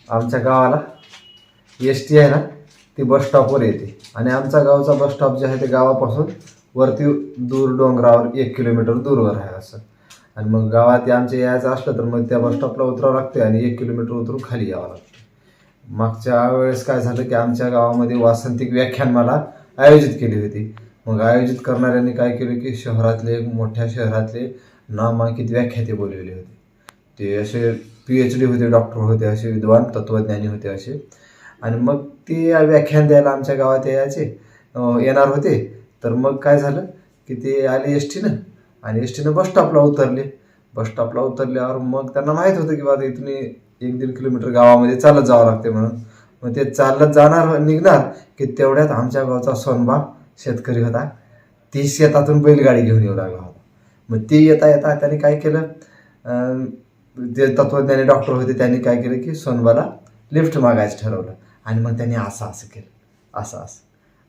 आमच्या गावाला S T आहे ना ती बस स्टॉपवर येते आणि आमचा गावचा बस स्टॉप जे आहे ते गावापासून वरती दूर डोंगरावर 1 किलोमीटर दूरवर आहे असं. आणि मग गावात आमच्या यायचं असलं तर मग त्या बस स्टॉपला उतरावं लागते आणि 1 किलोमीटर उतरून खाली यावं लागतं. मागच्या वेळेस काय झालं की आमच्या गावामध्ये वासंतिक व्याख्यानमाला आयोजित केली होती. मग आयोजित करणाऱ्यांनी काय केलं की शहरातले मोठ्या शहरातले नामांकित व्याख्याते बोलवले होते. ते असे PhD होते, डॉक्टर होते, असे विद्वान तत्त्वज्ञानी होते असे. आणि मग ते व्याख्यान द्यायला आमच्या गावात येणार होते. तर मग काय झालं की ते आले एस टीनं आणि एस टीनं बस स्टॉपला उतरले. बस स्टॉपला उतरल्यावर मग त्यांना माहीत होतं की बाबा इथून 1-1.5 किलोमीटर गावामध्ये चालत जावं लागते म्हणून. मग ते चालत जाणार निघणार की तेवढ्यात आमच्या गावचा सोनबा शेतकरी होता. ती शेतातून बैलगाडी घेऊन येऊ लागला होता. मग ते येता येता त्यांनी काय केलं, जे तत्त्वज्ञानी डॉक्टर होते त्यांनी काय केलं की सोनबाला लिफ्ट मागायचं ठरवलं. आणि मग त्यांनी असं असं केलं,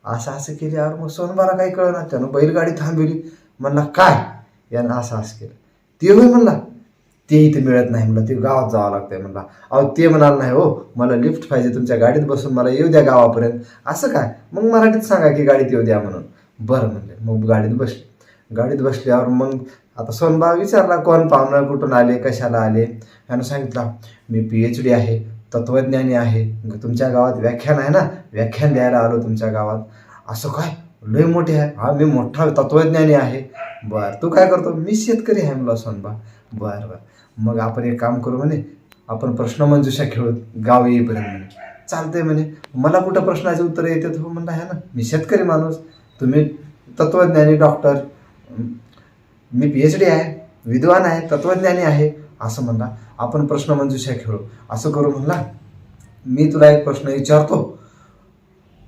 असं केल्यावर मग सोनबाला काही कळलं ना. त्यानं बैलगाडी थांबवली. म्हणला काय यानं असं केलं. ते होय म्हणला, ते इथे मिळत नाही म्हणलं, ते गावात जावं लागतंय म्हणला. अहो ते म्हणाल नाही, हो मला लिफ्ट पाहिजे, तुमच्या गाडीत बसून मला येऊ द्या गावापर्यंत. असं काय, मग मराठीत सांगा की गाडीत येऊ द्या म्हणून. बरं म्हणले. मग गाडीत बसल्यावर मग आता सोनबा विचारला कोण पाहुणं, कुठून आले, कशाला आले. त्यानं सांगितलं मी PhD आहे, तत्त्वज्ञानी आहे, तुमच्या गावात व्याख्यान आहे ना, व्याख्यान द्यायला आलो तुमच्या गावात. असं काय, लय मोठे आहे. हा मी मोठा तत्त्वज्ञानी आहे. बरं तू काय करतो? मी शेतकरी आहे म्हणला सोनबा. बरं मग आपण एक काम करू म्हणे, आपण प्रश्नमंजुषा खेळू गाव येईपर्यंत म्हणे. चालतंय म्हणे. मला कुठं प्रश्नाचे उत्तर येते हो म्हणला. आहे ना, मी शेतकरी माणूस, तुम्ही तत्त्वज्ञानी डॉक्टर, मी PhD आहे, विद्वान आहे, तत्त्वज्ञानी आहे असं म्हणला. आपण प्रश्नमंजुषा खेळू. असं करू म्हणला, मी तुला एक प्रश्न विचारतो,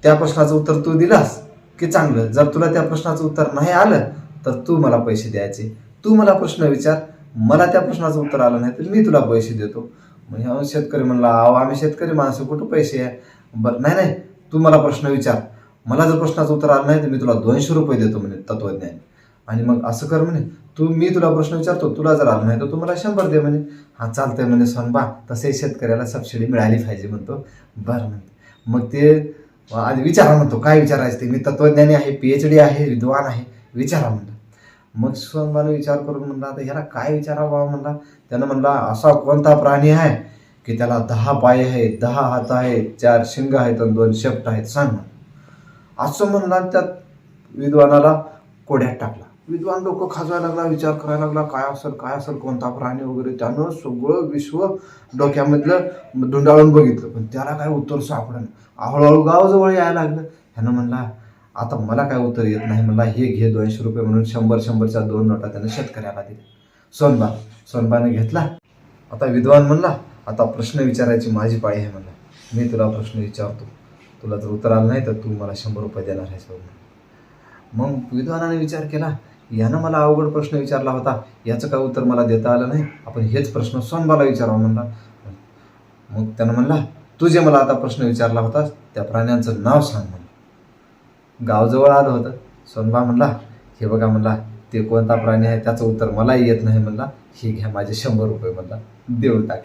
त्या प्रश्नाचं उत्तर तू दिलास की चांगलं. जर तुला त्या प्रश्नाचं उत्तर नाही आलं तर तू मला पैसे द्यायचे. तू मला प्रश्न विचार, मला त्या प्रश्नाचं उत्तर आलं नाही तर मी तुला पैसे देतो. मग शेतकरी म्हणला, अहो आम्ही शेतकरी माणसं, कुठं पैसे आहे. बरं नाही, तू मला प्रश्न विचार, मला जर प्रश्नाचं उत्तर आलं नाही तर मी तुला 200 रुपये देतो म्हणे तत्त्वज्ञानी. आणि मग असं कर म्हणे, मी तुला प्रश्न विचारतो, तुला जर आलं नाही तर तू मला 100 दे म्हणे. हा चालतंय म्हणे सोनबा, तसे शेतकऱ्याला सबसिडी मिळाली पाहिजे म्हणतो. बरं म्हणते. मग ते आधी विचारा म्हणतो, काय विचारायचं ते, मी तत्त्वज्ञानी आहे, PhD आहे, विद्वान आहे, विचारा म्हणलं. मग सोनबानं विचार करून म्हणला, आता ह्याला काय विचारावं म्हणला. त्यानं म्हणला, असा कोणता प्राणी आहे की त्याला 10 पाय आहेत, 10 हात आहेत, 4 शिंग आहेत आणि 2 शेपट आहेत, सांग. असं म्हणला. त्यात विद्वानाला कोड्यात टाकला. विद्वान डोकं खाजवायला लागला, विचार करायला लागला, काय असेल कोणता प्राणी वगैरे. त्यानं सगळं विश्व डोक्यामधलं धुंडाळून बघितलं, पण त्याला काय उत्तर सापडलं. हळूहळू गावाजवळ यायला लागलं. ह्यानं म्हणला, आता मला काय उत्तर येत नाही म्हणला, हे घे 200 रुपये म्हणून 100-100च्या 2 नोटा त्यानं शेतकऱ्याला दिल्या. सोनबाने घेतला. आता विद्वान म्हणला, आता प्रश्न विचारायची माझी पाळी आहे म्हणला. मी तुला प्रश्न विचारतो, तुला जर उत्तर आलं नाही तर तू मला 100 रुपये देणार आहेस. मग विद्वानाने विचार केला, यानं मला अवघड प्रश्न विचारला होता, याचं काय उत्तर मला देता आलं नाही, आपण हेच प्रश्न सोनबाला विचारावं म्हणला. मग त्यानं म्हणला, तू जे मला आता प्रश्न विचारला होता त्या प्राण्यांचं नाव सांग म्हणला. गावजवळ आलं होतं. सोनबा म्हणला, हे बघा म्हणला, ते कोणता प्राणी आहे त्याचं उत्तर मलाही येत नाही म्हणला, हे घ्या माझे 100 रुपये म्हणला, देऊन टाक.